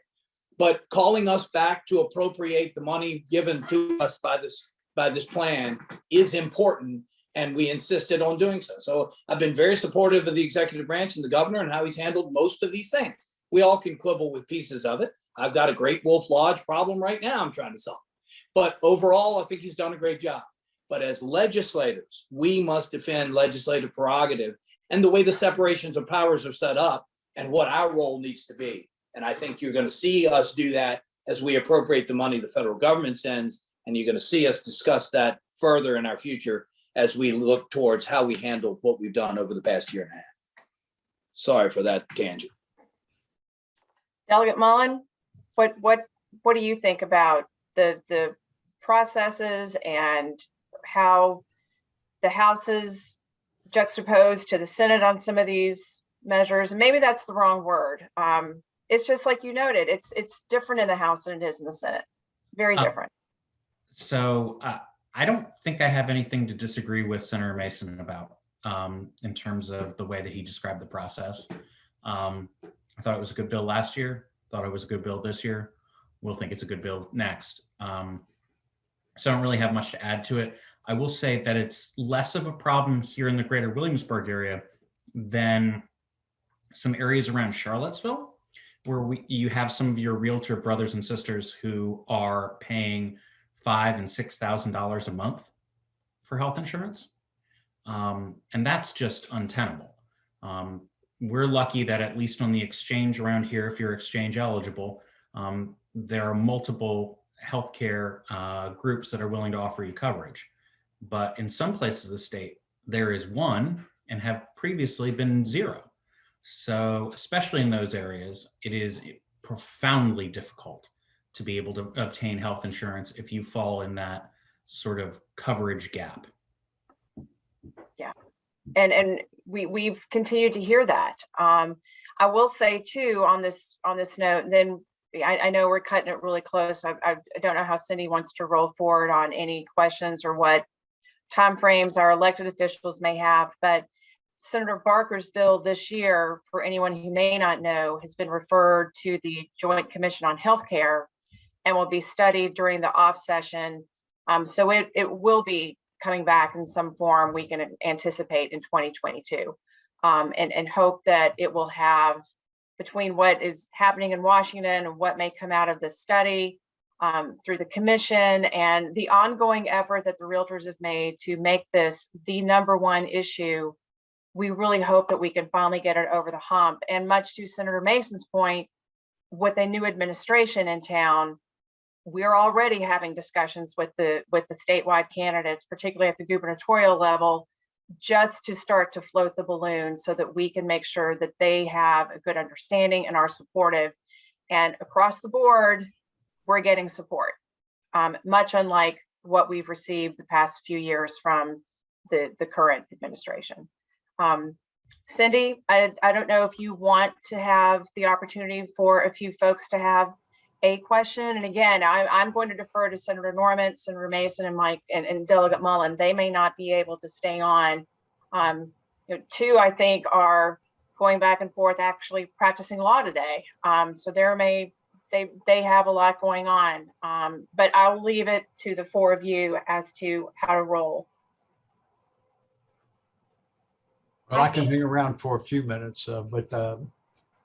But calling us back to appropriate the money given to us by this plan is important, and we insisted on doing so. So I've been very supportive of the executive branch and the governor and how he's handled most of these things. We all can quibble with pieces of it. I've got a Great Wolf Lodge problem right now I'm trying to solve. But overall, I think he's done a great job. But as legislators, we must defend legislative prerogative and the way the separations of powers are set up and what our role needs to be. And I think you're going to see us do that as we appropriate the money the federal government sends. And you're going to see us discuss that further in our future as we look towards how we handle what we've done over the past year and a half. Sorry for that tangent.
Delegate Mullen, what do you think about the processes and how the House is juxtaposed to the Senate on some of these measures? And maybe that's the wrong word. It's just like you noted, it's different in the House than it is in the Senate. Very different.
So I don't think I have anything to disagree with Senator Mason about in terms of the way that he described the process. I thought it was a good bill last year, thought it was a good bill this year. We'll think it's a good bill next. So I don't really have much to add to it. I will say that it's less of a problem here in the greater Williamsburg area than some areas around Charlottesville, where you have some of your realtor brothers and sisters who are paying $5,000 and $6,000 a month for health insurance. And that's just untenable. We're lucky that at least on the exchange around here, if you're exchange eligible, there are multiple healthcare groups that are willing to offer you coverage. But in some places of the state, there is one and have previously been zero. So especially in those areas, it is profoundly difficult to be able to obtain health insurance if you fall in that sort of coverage gap.
Yeah, and we've continued to hear that. I will say too, on this note, and then I know we're cutting it really close. I don't know how Cindy wants to roll forward on any questions or what timeframes our elected officials may have, but Senator Barker's bill this year, for anyone who may not know, has been referred to the Joint Commission on Healthcare and will be studied during the off session. So it will be coming back in some form we can anticipate in 2022, and hope that it will have, between what is happening in Washington and what may come out of this study through the commission and the ongoing effort that the realtors have made to make this the #1 issue, we really hope that we can finally get it over the hump. And much to Senator Mason's point, with a new administration in town, we're already having discussions with the statewide candidates, particularly at the gubernatorial level, just to start to float the balloon so that we can make sure that they have a good understanding and are supportive. And across the board, we're getting support, much unlike what we've received the past few years from the current administration. Cindy, I don't know if you want to have the opportunity for a few folks to have a question. And again, I'm going to defer to Senator Norman, Senator Mason, and Mike and Delegate Mullen. They may not be able to stay on. Two, I think, are going back and forth actually practicing law today. So they have a lot going on. But I'll leave it to the four of you as to how to roll.
Well, I can hang around for a few minutes, but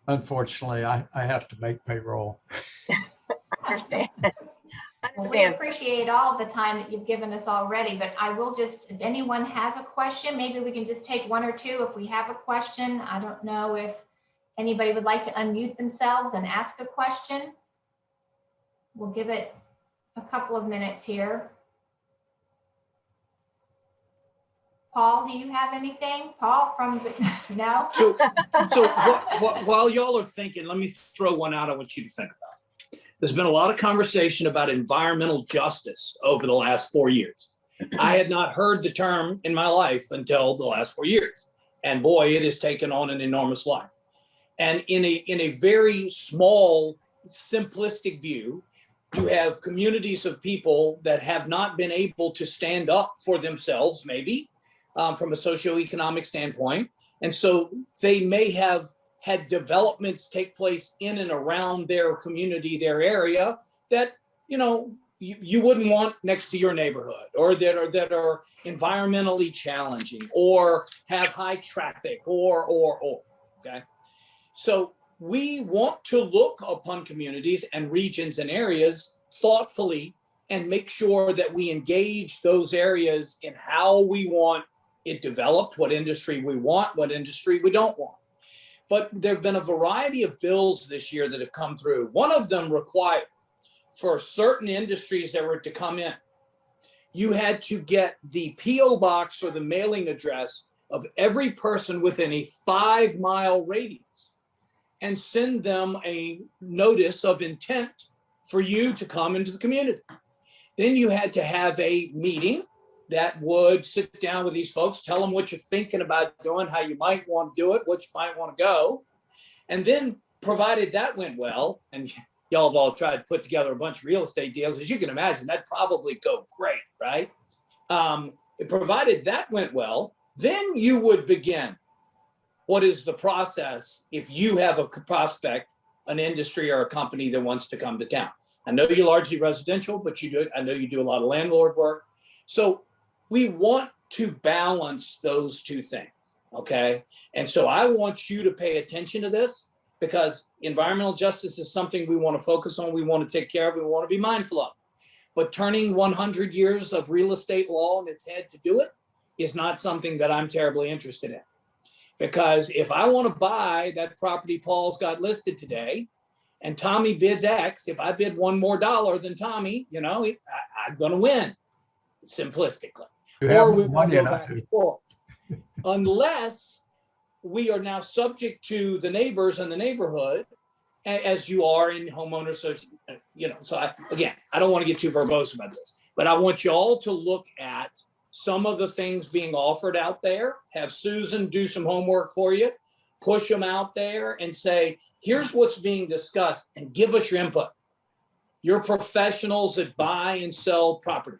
unfortunately, I have to make payroll.
I understand.
Well, we appreciate all the time that you've given us already, but I will just, if anyone has a question, maybe we can just take one or two if we have a question. I don't know if anybody would like to unmute themselves and ask a question. We'll give it a couple of minutes here. Paul, do you have anything? Paul from the, no?
So while y'all are thinking, let me throw one out I want you to think about. There's been a lot of conversation about environmental justice over the last 4 years. I had not heard the term in my life until the last 4 years. And boy, it has taken on an enormous life. And in a very small, simplistic view, you have communities of people that have not been able to stand up for themselves, maybe, from a socioeconomic standpoint. And so they may have had developments take place in and around their community, their area, that, you wouldn't want next to your neighborhood, or that are environmentally challenging, or have high traffic, or, okay? So we want to look upon communities and regions and areas thoughtfully and make sure that we engage those areas in how we want it developed, what industry we want, what industry we don't want. But there have been a variety of bills this year that have come through. One of them required for certain industries that were to come in, you had to get the PO box or the mailing address of every person within a 5-mile radius and send them a notice of intent for you to come into the community. Then you had to have a meeting that would sit down with these folks, tell them what you're thinking about doing, how you might want to do it, what you might want to go. And then provided that went well, and y'all have all tried to put together a bunch of real estate deals, as you can imagine, that'd probably go great, right? Provided that went well, then you would begin. What is the process if you have a prospect, an industry or a company that wants to come to town? I know you're largely residential, but I know you do a lot of landlord work. So we want to balance those two things, okay? And so I want you to pay attention to this, because environmental justice is something we want to focus on, we want to take care of, we want to be mindful of. But turning 100 years of real estate law on its head to do it is not something that I'm terribly interested in. Because if I want to buy that property Paul's got listed today, and Tommy bids X, if I bid $1 more than Tommy, I'm going to win, simplistically. Or we want to go back and forth. Unless we are now subject to the neighbors and the neighborhood, as you are in homeowners. So, so I don't want to get too verbose about this, but I want you all to look at some of the things being offered out there. Have Susan do some homework for you, push them out there and say, here's what's being discussed, and give us your input. You're professionals that buy and sell property.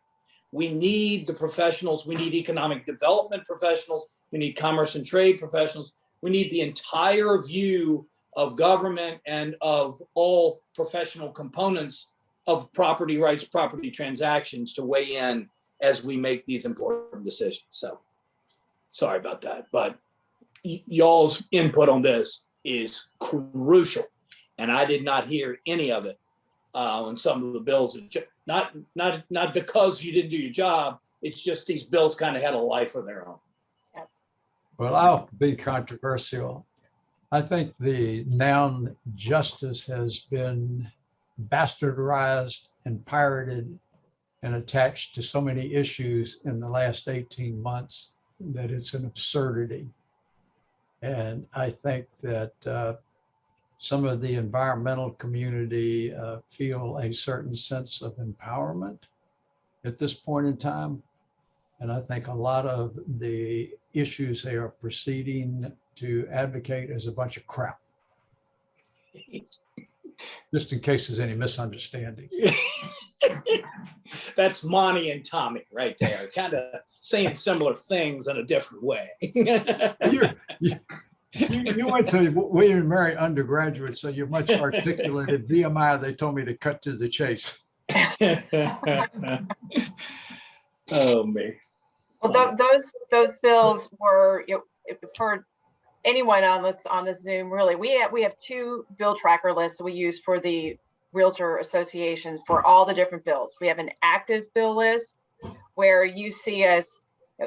We need the professionals. We need economic development professionals. We need commerce and trade professionals. We need the entire view of government and of all professional components of property rights, property transactions to weigh in as we make these important decisions. So sorry about that, but y'all's input on this is crucial. And I did not hear any of it on some of the bills. Not because you didn't do your job. It's just these bills kind of had a life of their own.
Well, I'll be controversial. I think the noun justice has been bastardized and pirated and attached to so many issues in the last 18 months that it's an absurdity. And I think that some of the environmental community feel a certain sense of empowerment at this point in time. And I think a lot of the issues they are proceeding to advocate is a bunch of crap. Just in case there's any misunderstanding.
That's Monty and Tommy right there, kind of saying similar things in a different way.
You went to William and Mary undergraduate, so you're much articulated. VMI, they told me to cut to the chase.
Oh, me.
Well, those bills were, for anyone on this Zoom, really, we have 2 bill tracker lists we use for the Realtor Association for all the different bills. We have an active bill list where you see us,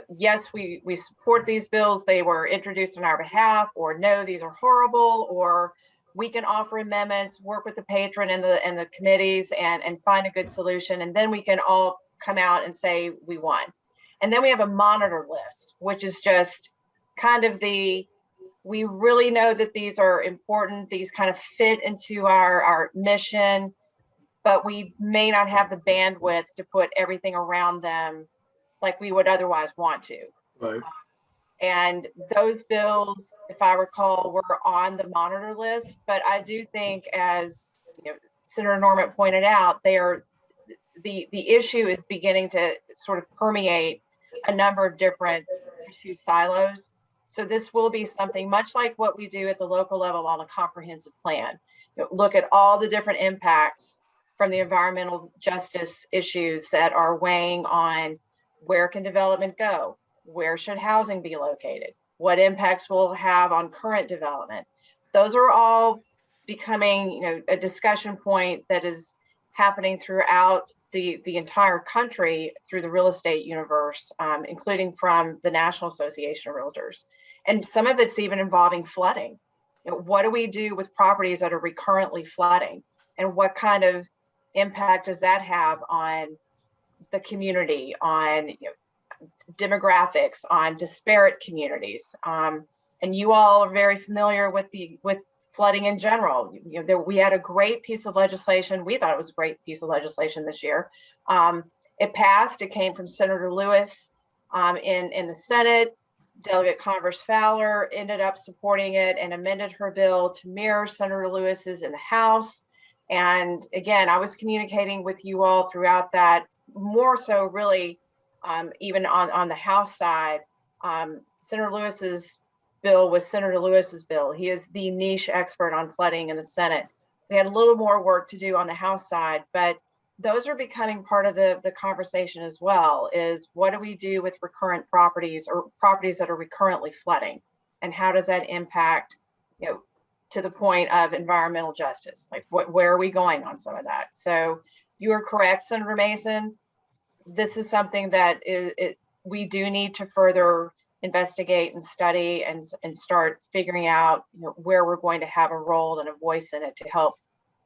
yes, we support these bills, they were introduced on our behalf, or no, these are horrible, or we can offer amendments, work with the patron and the committees and find a good solution. And then we can all come out and say we won. And then we have a monitor list, which is just kind of we really know that these are important. These kind of fit into our mission, but we may not have the bandwidth to put everything around them like we would otherwise want to.
Right.
And those bills, if I recall, were on the monitor list. But I do think, as Senator Norman pointed out, the issue is beginning to sort of permeate a number of different issue silos. So this will be something much like what we do at the local level on a comprehensive plan. Look at all the different impacts from the environmental justice issues that are weighing on where can development go? Where should housing be located? What impacts will have on current development? Those are all becoming, a discussion point that is happening throughout the entire country through the real estate universe, including from the National Association of Realtors. And some of it's even involving flooding. What do we do with properties that are recurrently flooding? And what kind of impact does that have on the community, on demographics, on disparate communities? And you all are very familiar with flooding in general. We had a great piece of legislation. We thought it was a great piece of legislation this year. It passed. It came from Senator Lewis in the Senate. Delegate Converse Fowler ended up supporting it and amended her bill to mirror Senator Lewis's in the House. And again, I was communicating with you all throughout that, more so really even on the House side. Senator Lewis's bill was Senator Lewis's bill. He is the niche expert on flooding in the Senate. We had a little more work to do on the House side, but those are becoming part of the conversation as well, is what do we do with recurrent properties or properties that are recurrently flooding? And how does that impact, to the point of environmental justice? Like where are we going on some of that? So you are correct, Senator Mason. This is something that we do need to further investigate and study and start figuring out where we're going to have a role and a voice in it to help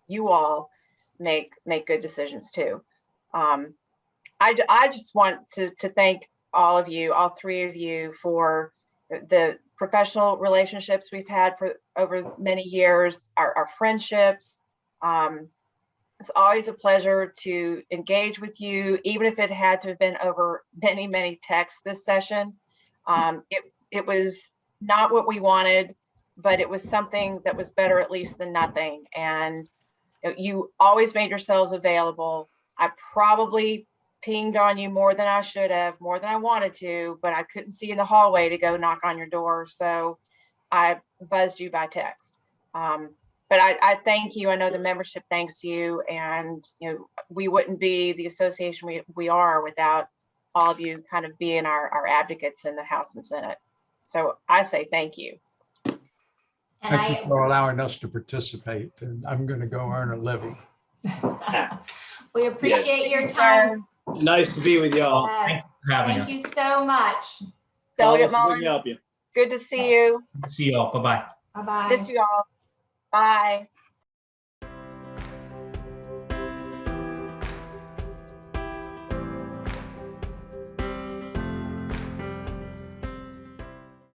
you all make good decisions too. I just want to thank all of you, all three of you, for the professional relationships we've had for over many years, our friendships. It's always a pleasure to engage with you, even if it had to have been over many, many texts this session. It was not what we wanted, but it was something that was better at least than nothing. And you always made yourselves available. I probably pinged on you more than I should have, more than I wanted to, but I couldn't see in the hallway to go knock on your door. So I buzzed you by text. But I thank you. I know the membership thanks you. And we wouldn't be the association we are without all of you kind of being our advocates in the House and Senate. So I say thank you.
And
Thank you for allowing us to participate, and I'm going to go earn a living.
we appreciate your
Sir.
time.
Nice to be with y'all.
Thanks for having
Thank
us.
you so much.
Call
Delegate
us if we can
Mullen,
help you.
good to see you.
See you all. Bye-bye.
Bye-bye.
Miss you all. Bye.